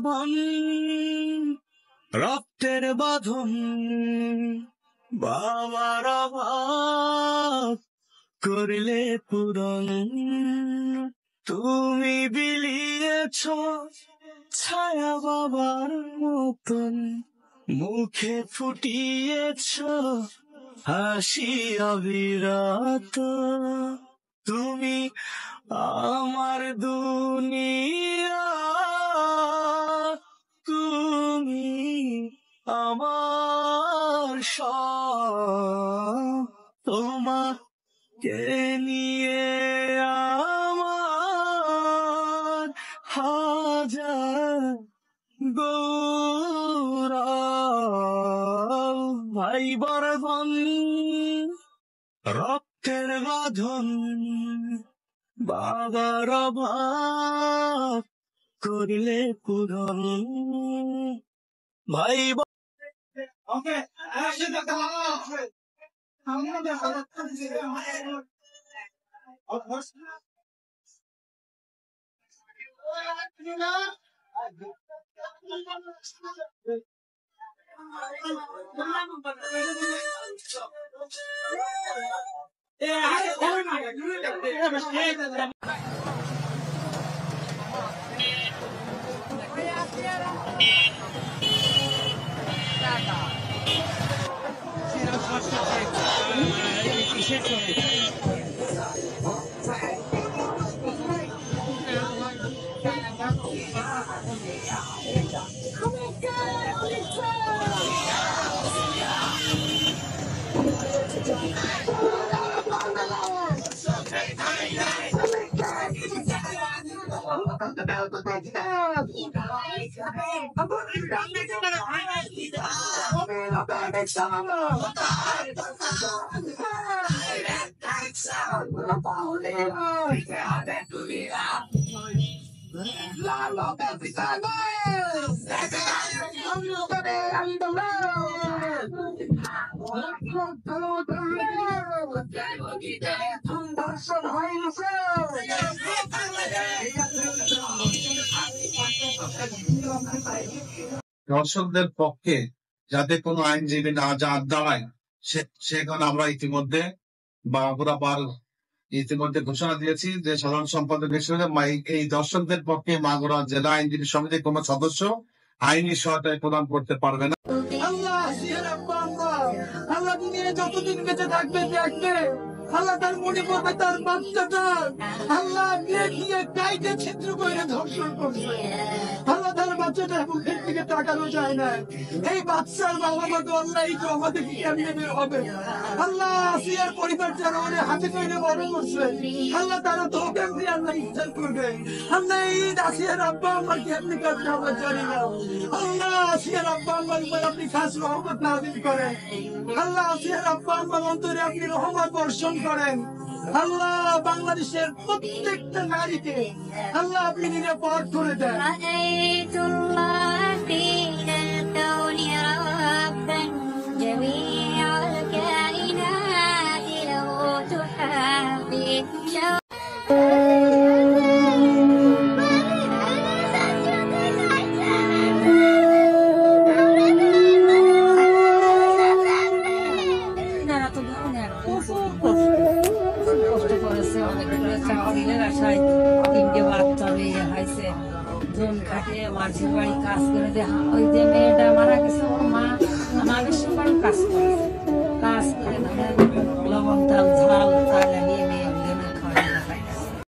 বন্ধন, রক্তের বাঁধন, বাবার অভাব করলে পূরণ। তুমি বিলিয়েছ ছায়া বাবার মতন, মুখে ফুটিয়েছ হাসি অবিরত। তুমি আমার দুনিয়া, তুমি আমার সব, তোমাকে নিয়ে আমার হাজার গৌরব। ভাই বর্ধন, রক্তের বাঁধন, বাবার অভাব করলে পূরণ। ভাই দর্শকদের পক্ষে যাতে কোনো আইনজীবী না দাঁড়ায় সেখানে আমরা ইতিমধ্যে বাঁকুড়া বার ইতিমধ্যে ঘোষণা দিয়েছি যে সাধারণ সম্পাদক হিসেবে এই দর্শকদের পক্ষে মাগুরা জেলা আইনজীবী সমিতির কোন সদস্য আইনি সহায়তা প্রদান করতে পারবে না। আল্লাহ দুনিয়ায় যতদিন বেঁচে থাকবে দেখবে, আল্লাহ তার মনে করবে তার বাচ্চাটা আল্লাহ দিয়ে গাইতে ছিদ্র করে ধর্ষণ করছে। আল্লাহ তার বাচ্চাটার মুখের দিকে তাকানো যায় না। এই বাচ্চার বাবা মা তো আল্লাহ এই তো আমাদের কেমনে বের হবে। আল্লাহ আসিয়ার পরিবার যারা ওরে হাতে করে বড় করছে, আল্লাহ তারা তো কেমনি আল্লাহ ইচ্ছা করবে। আল্লাহ এই আসিয়ার আব্বা আমার কেমনি কাছে আমরা জানি না। আল্লাহ আসিয়ার আব্বা আমার উপর আপনি খাস রহমত নাযিল করেন। আল্লাহ আসিয়ার আব্বা আমার অন্তরে আপনি রহমত বর্ষণ করেন। আল্লাহ বাংলাদেশের প্রত্যেকটা নারীকে আল্লাহ আপনি নিরাপদ করে দেন। তিনটে বাচ্চা মেয়ে হয়েছে, জন খাটে মাঝের বাড়ি কাজ করে দেয়। ওই যে মেয়েটা মারা গেছে ওর মা আমাদের সবার কাজ করে